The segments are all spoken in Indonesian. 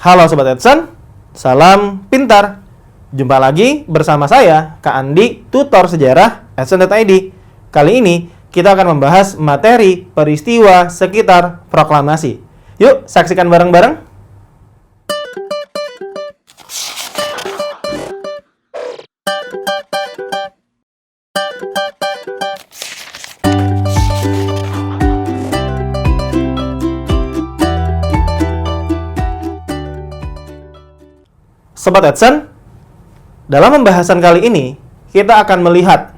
Halo Sobat Edson, salam pintar. Jumpa lagi bersama saya, Kak Andi, tutor sejarah Edson.id. Kali ini kita akan membahas materi peristiwa sekitar proklamasi. Yuk, saksikan bareng-bareng. Sobat Edson, dalam pembahasan kali ini, kita akan melihat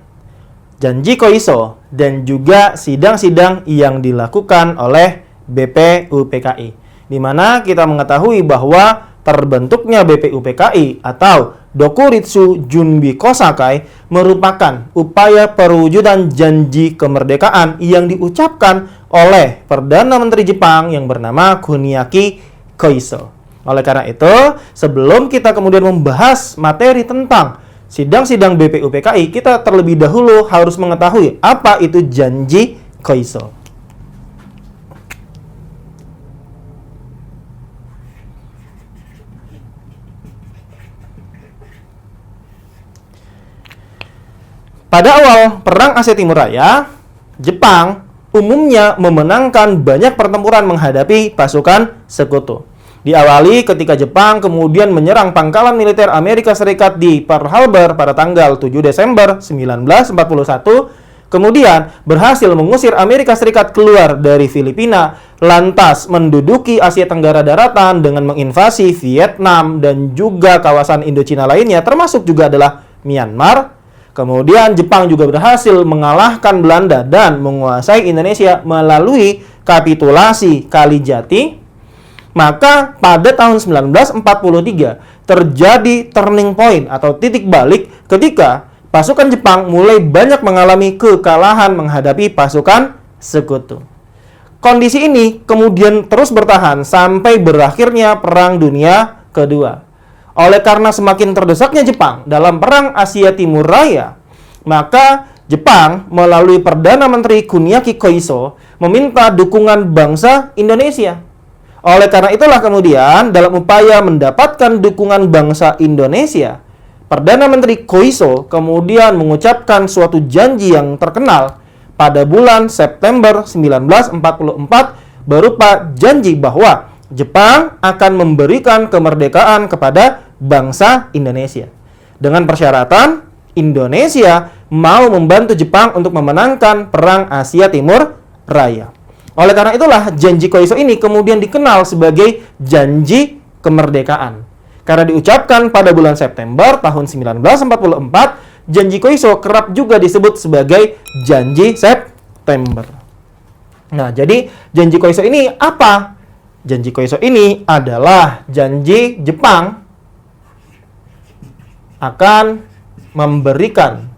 janji Koiso dan juga sidang-sidang yang dilakukan oleh BPUPKI. Di mana kita mengetahui bahwa terbentuknya BPUPKI atau Dokuritsu Junbi Kosakai merupakan upaya perwujudan janji kemerdekaan yang diucapkan oleh Perdana Menteri Jepang yang bernama Kuniaki Koiso. Oleh karena itu, sebelum kita kemudian membahas materi tentang sidang-sidang BPUPKI, kita terlebih dahulu harus mengetahui apa itu janji Koiso. Pada awal Perang Asia Timur Raya, Jepang umumnya memenangkan banyak pertempuran menghadapi pasukan sekutu. Diawali ketika Jepang kemudian menyerang pangkalan militer Amerika Serikat di Pearl Harbor pada tanggal 7 Desember 1941, kemudian berhasil mengusir Amerika Serikat keluar dari Filipina, lantas menduduki Asia Tenggara daratan dengan menginvasi Vietnam dan juga kawasan Indochina lainnya, termasuk juga adalah Myanmar. Kemudian Jepang juga berhasil mengalahkan Belanda dan menguasai Indonesia melalui kapitulasi Kalijati. Maka pada tahun 1943 terjadi turning point atau titik balik ketika pasukan Jepang mulai banyak mengalami kekalahan menghadapi pasukan sekutu. Kondisi ini kemudian terus bertahan sampai berakhirnya Perang Dunia Kedua. Oleh karena semakin terdesaknya Jepang dalam Perang Asia Timur Raya, maka Jepang melalui Perdana Menteri Kuniaki Koiso meminta dukungan bangsa Indonesia. Oleh karena itulah kemudian dalam upaya mendapatkan dukungan bangsa Indonesia, Perdana Menteri Koiso kemudian mengucapkan suatu janji yang terkenal pada bulan September 1944 berupa janji bahwa Jepang akan memberikan kemerdekaan kepada bangsa Indonesia. Dengan persyaratan Indonesia mau membantu Jepang untuk memenangkan Perang Asia Timur Raya. Oleh karena itulah janji Koiso ini kemudian dikenal sebagai janji kemerdekaan. Karena diucapkan pada bulan September tahun 1944, janji Koiso kerap juga disebut sebagai janji September. Nah, jadi janji Koiso ini apa? Janji Koiso ini adalah janji Jepang akan memberikan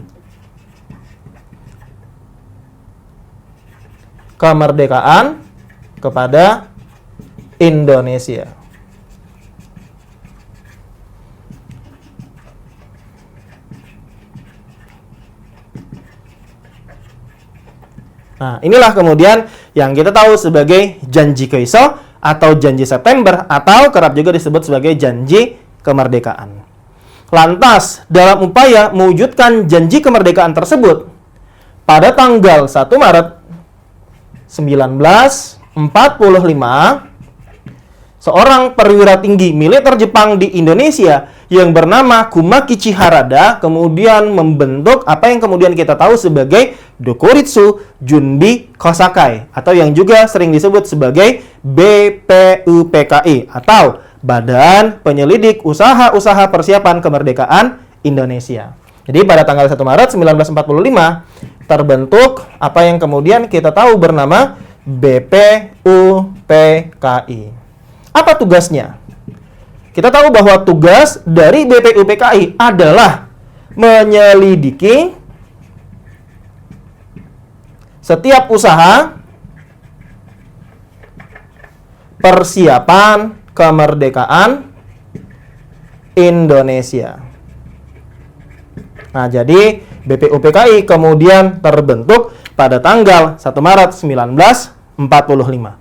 kemerdekaan kepada Indonesia. Nah, inilah kemudian yang kita tahu sebagai janji Koiso atau janji September atau kerap juga disebut sebagai janji kemerdekaan. Lantas, dalam upaya mewujudkan janji kemerdekaan tersebut, pada tanggal 1 Maret 1945, seorang perwira tinggi militer Jepang di Indonesia yang bernama Kumakichi Harada kemudian membentuk apa yang kemudian kita tahu sebagai Dokuritsu Junbi Kosakai atau yang juga sering disebut sebagai BPUPKI atau Badan Penyelidik Usaha-Usaha Persiapan Kemerdekaan Indonesia. Jadi pada tanggal 1 Maret 1945 terbentuk apa yang kemudian kita tahu bernama BPUPKI. Apa tugasnya? Kita tahu bahwa tugas dari BPUPKI adalah menyelidiki setiap usaha persiapan kemerdekaan Indonesia. Nah, jadi BPUPKI kemudian terbentuk pada tanggal 1 Maret 1945.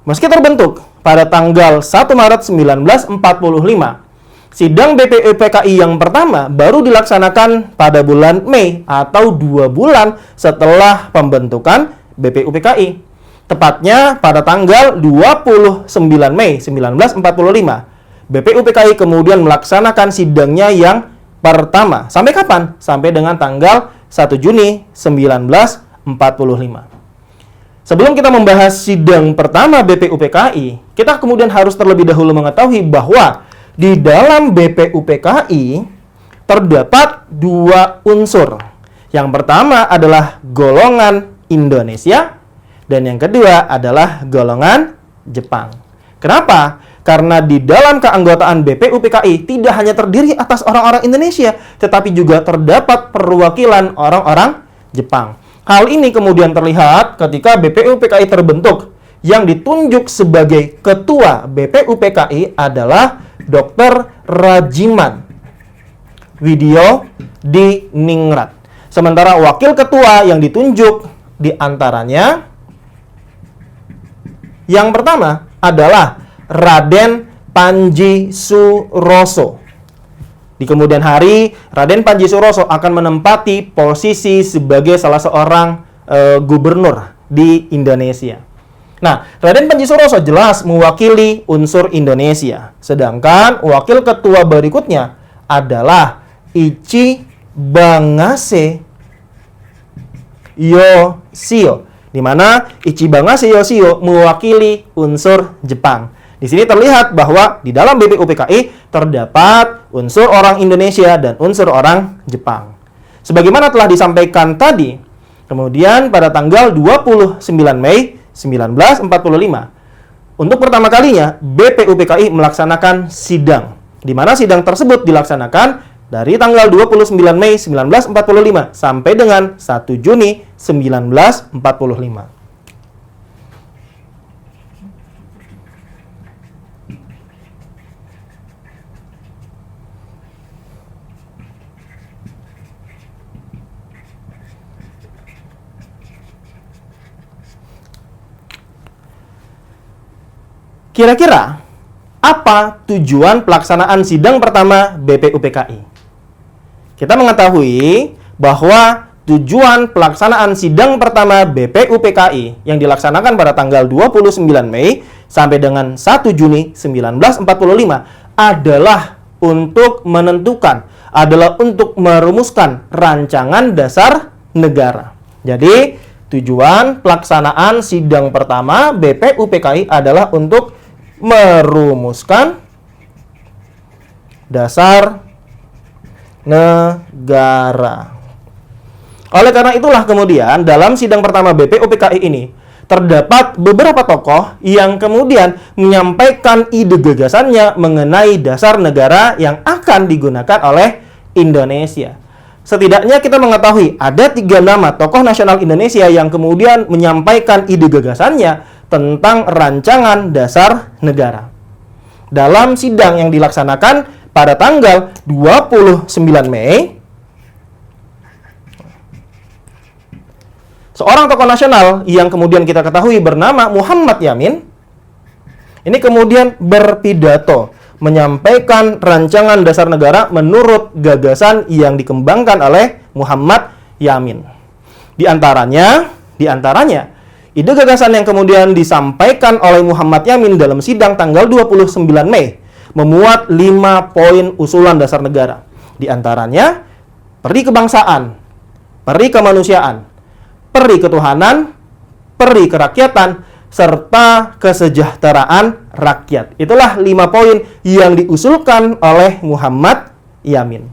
Meski terbentuk pada tanggal 1 Maret 1945. Sidang BPUPKI yang pertama baru dilaksanakan pada bulan Mei atau 2 bulan setelah pembentukan BPUPKI. Tepatnya pada tanggal 29 Mei 1945. BPUPKI kemudian melaksanakan sidangnya yang pertama. Sampai kapan? Sampai dengan tanggal 1 Juni 1945. Sebelum kita membahas sidang pertama BPUPKI, kita kemudian harus terlebih dahulu mengetahui bahwa di dalam BPUPKI terdapat 2 unsur. Yang pertama adalah golongan Indonesia dan yang kedua adalah golongan Jepang. Kenapa? Karena di dalam keanggotaan BPUPKI tidak hanya terdiri atas orang-orang Indonesia, tetapi juga terdapat perwakilan orang-orang Jepang. Hal ini kemudian terlihat ketika BPUPKI terbentuk. Yang ditunjuk sebagai ketua BPUPKI adalah Dr. Rajiman Widyo Diningrat. Sementara wakil ketua yang ditunjuk diantaranya yang pertama adalah Raden Panji Suroso. Di kemudian hari, Raden Panji Suroso akan menempati posisi sebagai salah seorang gubernur di Indonesia. Nah, Raden Panji Suroso jelas mewakili unsur Indonesia. Sedangkan wakil ketua berikutnya adalah Ichi Bangase Yoshio, di mana Ichi Bangase Yoshio mewakili unsur Jepang. Di sini terlihat bahwa di dalam BPUPKI terdapat unsur orang Indonesia dan unsur orang Jepang. Sebagaimana telah disampaikan tadi, kemudian pada tanggal 29 Mei 1945, untuk pertama kalinya BPUPKI melaksanakan sidang, di mana sidang tersebut dilaksanakan dari tanggal 29 Mei 1945 sampai dengan 1 Juni 1945. Kira-kira apa tujuan pelaksanaan sidang pertama BPUPKI? Kita mengetahui bahwa tujuan pelaksanaan sidang pertama BPUPKI yang dilaksanakan pada tanggal 29 Mei sampai dengan 1 Juni 1945 adalah untuk menentukan, adalah untuk merumuskan rancangan dasar negara. Jadi, tujuan pelaksanaan sidang pertama BPUPKI adalah untuk merumuskan dasar negara. Oleh karena itulah kemudian dalam sidang pertama BPUPKI ini terdapat beberapa tokoh yang kemudian menyampaikan ide gagasannya mengenai dasar negara yang akan digunakan oleh Indonesia. Setidaknya kita mengetahui ada 3 nama tokoh nasional Indonesia yang kemudian menyampaikan ide gagasannya tentang rancangan dasar negara. Dalam sidang yang dilaksanakan pada tanggal 29 Mei, seorang tokoh nasional yang kemudian kita ketahui bernama Muhammad Yamin, ini kemudian berpidato menyampaikan rancangan dasar negara menurut gagasan yang dikembangkan oleh Muhammad Yamin. Di antaranya, ide gagasan yang kemudian disampaikan oleh Muhammad Yamin dalam sidang tanggal 29 Mei memuat 5 poin usulan dasar negara. Di antaranya, peri kebangsaan, peri kemanusiaan, peri ketuhanan, peri kerakyatan, serta kesejahteraan rakyat. Itulah 5 poin yang diusulkan oleh Muhammad Yamin.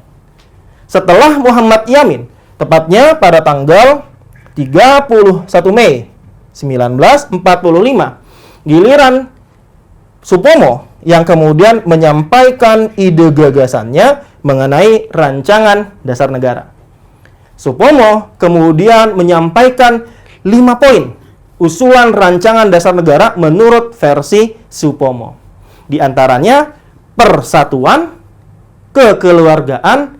Setelah Muhammad Yamin, tepatnya pada tanggal 31 Mei 1945, giliran Supomo yang kemudian menyampaikan ide gagasannya mengenai rancangan dasar negara. Supomo kemudian menyampaikan 5 poin usulan rancangan dasar negara menurut versi Supomo. Di antaranya persatuan, kekeluargaan,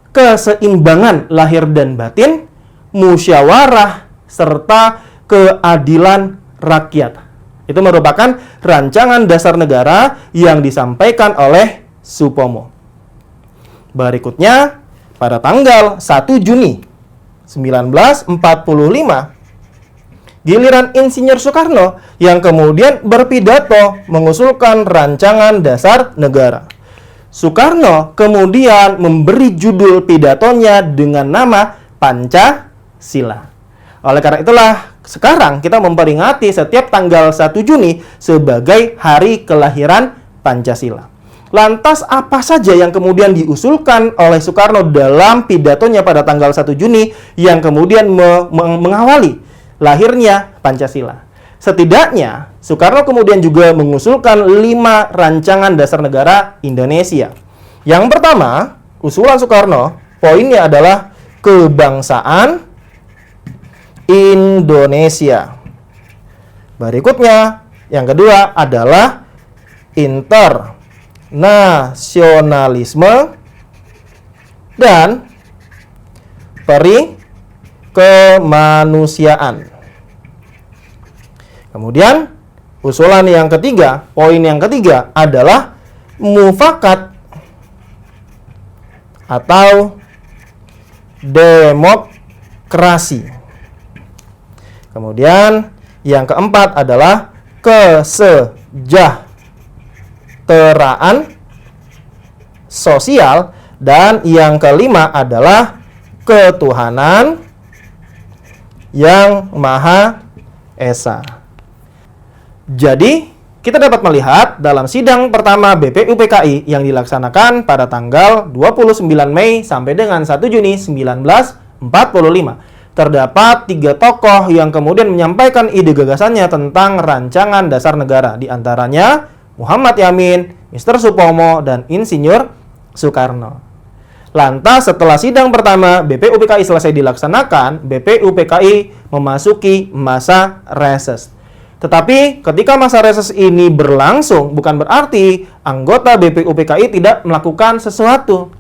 keseimbangan lahir dan batin, musyawarah, serta keadilan rakyat. Itu merupakan rancangan dasar negara yang disampaikan oleh Supomo. Berikutnya, pada tanggal 1 Juni 1945, giliran Insinyur Soekarno yang kemudian berpidato mengusulkan rancangan dasar negara. Soekarno kemudian memberi judul pidatonya dengan nama Pancasila. Oleh karena itulah, sekarang kita memperingati setiap tanggal 1 Juni sebagai hari kelahiran Pancasila. Lantas apa saja yang kemudian diusulkan oleh Soekarno dalam pidatonya pada tanggal 1 Juni yang kemudian mengawali lahirnya Pancasila? Setidaknya, Soekarno kemudian juga mengusulkan 5 rancangan dasar negara Indonesia. Yang pertama, usulan Soekarno, poinnya adalah kebangsaan Indonesia. Berikutnya, yang kedua adalah internasionalisme dan perikemanusiaan. Kemudian, usulan yang ketiga, poin yang ketiga adalah mufakat atau demokrasi. Kemudian, yang keempat adalah kesejahteraan sosial. Dan yang kelima adalah ketuhanan yang Maha Esa. Jadi, kita dapat melihat dalam sidang pertama BPUPKI yang dilaksanakan pada tanggal 29 Mei sampai dengan 1 Juni 1945. Terdapat 3 tokoh yang kemudian menyampaikan ide gagasannya tentang rancangan dasar negara. Di antaranya Muhammad Yamin, Mr. Supomo, dan Insinyur Soekarno. Lantas setelah sidang pertama BPUPKI selesai dilaksanakan, BPUPKI memasuki masa reses. Tetapi ketika masa reses ini berlangsung, bukan berarti anggota BPUPKI tidak melakukan sesuatu.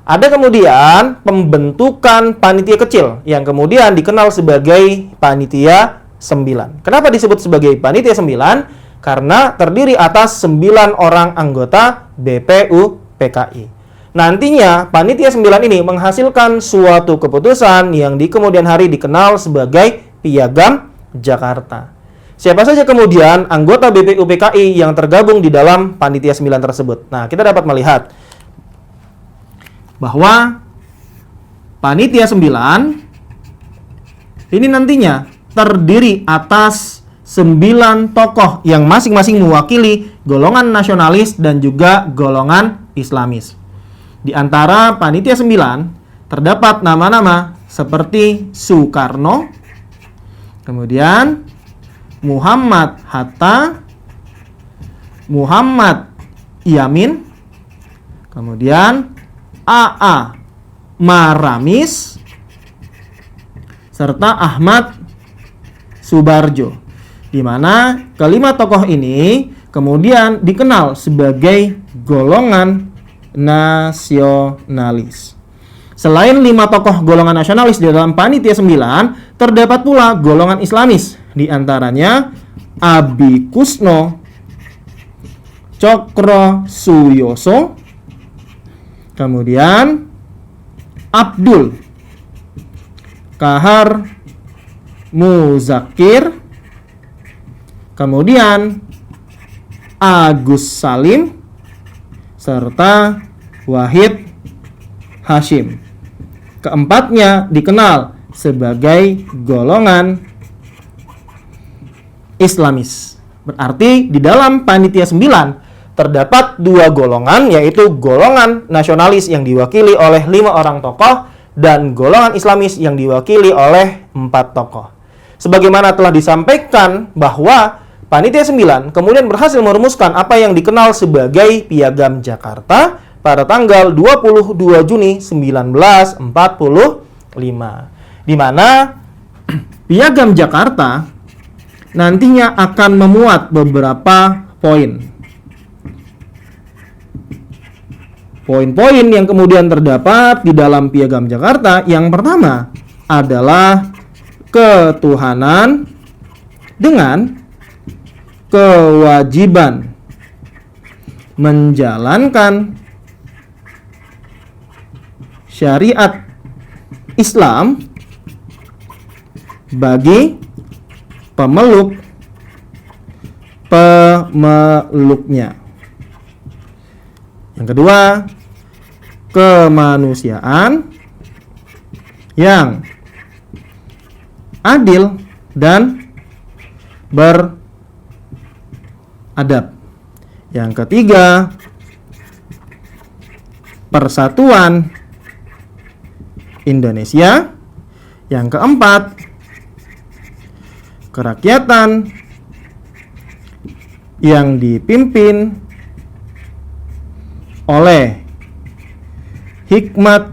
Ada kemudian pembentukan panitia kecil yang kemudian dikenal sebagai Panitia 9. Kenapa disebut sebagai Panitia 9? Karena terdiri atas 9 orang anggota BPUPKI. Nantinya Panitia 9 ini menghasilkan suatu keputusan yang di kemudian hari dikenal sebagai Piagam Jakarta. Siapa saja kemudian anggota BPUPKI yang tergabung di dalam Panitia 9 tersebut? Nah, kita dapat melihat bahwa Panitia 9 ini nantinya terdiri atas 9 tokoh yang masing-masing mewakili golongan nasionalis dan juga golongan Islamis. Di antara Panitia 9 terdapat nama-nama seperti Soekarno, kemudian Muhammad Hatta, Muhammad Yamin, kemudian A.A. Maramis, serta Ahmad Subarjo, di mana kelima tokoh ini kemudian dikenal sebagai golongan nasionalis. Selain 5 tokoh golongan nasionalis di dalam Panitia 9, terdapat pula golongan Islamis, di antaranya Abi Kusno Cokro Suyoso, kemudian Abdul Kahar Muzakir, kemudian Agus Salim, serta Wahid Hashim. Keempatnya dikenal sebagai golongan Islamis. Berarti di dalam Panitia 9 terdapat 2 golongan, yaitu golongan nasionalis yang diwakili oleh 5 orang tokoh dan golongan Islamis yang diwakili oleh 4 tokoh. Sebagaimana telah disampaikan bahwa Panitia 9 kemudian berhasil merumuskan apa yang dikenal sebagai Piagam Jakarta pada tanggal 22 Juni 1945, di mana Piagam Jakarta nantinya akan memuat beberapa poin. Poin-poin yang kemudian terdapat di dalam Piagam Jakarta, yang pertama adalah ketuhanan dengan kewajiban menjalankan syariat Islam bagi pemeluknya. Yang kedua, kemanusiaan yang adil dan beradab. Yang ketiga, persatuan Indonesia. Yang keempat, kerakyatan yang dipimpin oleh hikmat,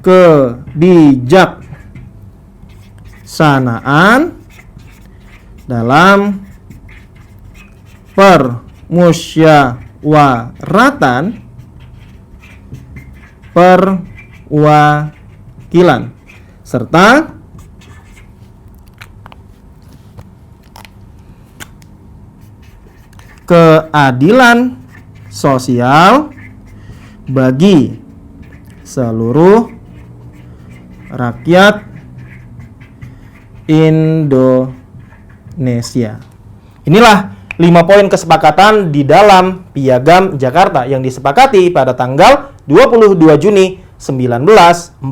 kebijaksanaan dalam permusyawaratan perwakilan serta keadilan sosial bagi seluruh rakyat Indonesia. Inilah 5 poin kesepakatan di dalam Piagam Jakarta yang disepakati pada tanggal 22 Juni 1945.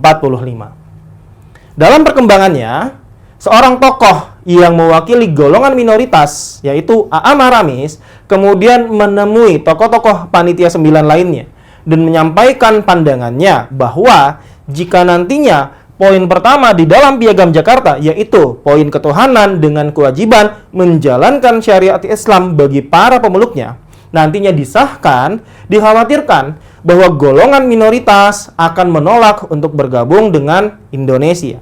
Dalam perkembangannya, seorang tokoh yang mewakili golongan minoritas, yaitu A.A. Maramis, kemudian menemui tokoh-tokoh Panitia 9 lainnya dan menyampaikan pandangannya bahwa jika nantinya poin pertama di dalam Piagam Jakarta, yaitu poin ketuhanan dengan kewajiban menjalankan syariat Islam bagi para pemeluknya, nantinya disahkan, dikhawatirkan bahwa golongan minoritas akan menolak untuk bergabung dengan Indonesia.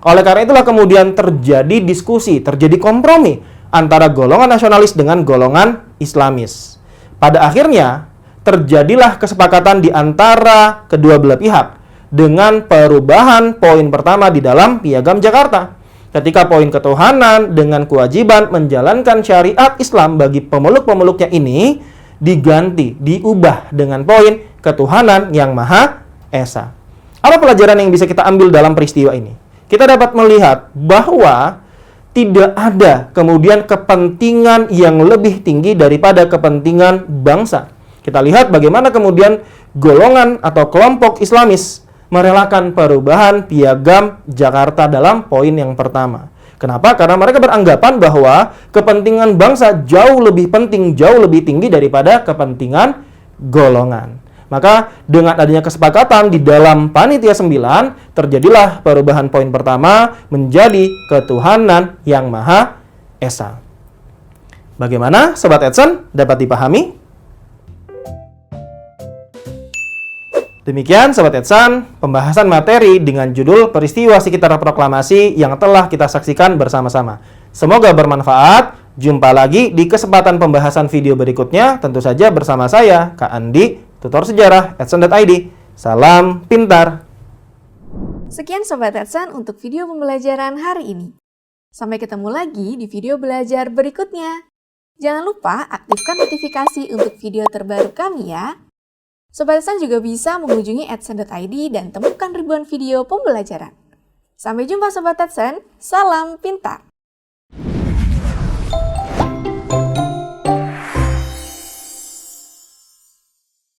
Oleh karena itulah kemudian terjadi diskusi, terjadi kompromi antara golongan nasionalis dengan golongan Islamis. Pada akhirnya, terjadilah kesepakatan di antara kedua belah pihak dengan perubahan poin pertama di dalam Piagam Jakarta. Ketika poin ketuhanan dengan kewajiban menjalankan syariat Islam bagi pemeluk-pemeluknya ini diganti, diubah dengan poin ketuhanan yang Maha Esa. Apa pelajaran yang bisa kita ambil dalam peristiwa ini? Kita dapat melihat bahwa tidak ada kemudian kepentingan yang lebih tinggi daripada kepentingan bangsa. Kita lihat bagaimana kemudian golongan atau kelompok Islamis merelakan perubahan Piagam Jakarta dalam poin yang pertama. Kenapa? Karena mereka beranggapan bahwa kepentingan bangsa jauh lebih penting, jauh lebih tinggi daripada kepentingan golongan. Maka dengan adanya kesepakatan di dalam Panitia 9, terjadilah perubahan poin pertama menjadi ketuhanan yang Maha Esa. Bagaimana Sobat Edson dapat dipahami? Demikian Sobat Edson, pembahasan materi dengan judul peristiwa sekitar proklamasi yang telah kita saksikan bersama-sama. Semoga bermanfaat. Jumpa lagi di kesempatan pembahasan video berikutnya, tentu saja bersama saya, Kak Andi, Tutor Sejarah Edson.id. Salam pintar. Sekian Sobat Edson untuk video pembelajaran hari ini. Sampai ketemu lagi di video belajar berikutnya. Jangan lupa aktifkan notifikasi untuk video terbaru kami ya. Sobat Edson juga bisa mengunjungi Edson.id dan temukan ribuan video pembelajaran. Sampai jumpa Sobat Edson, salam pintar!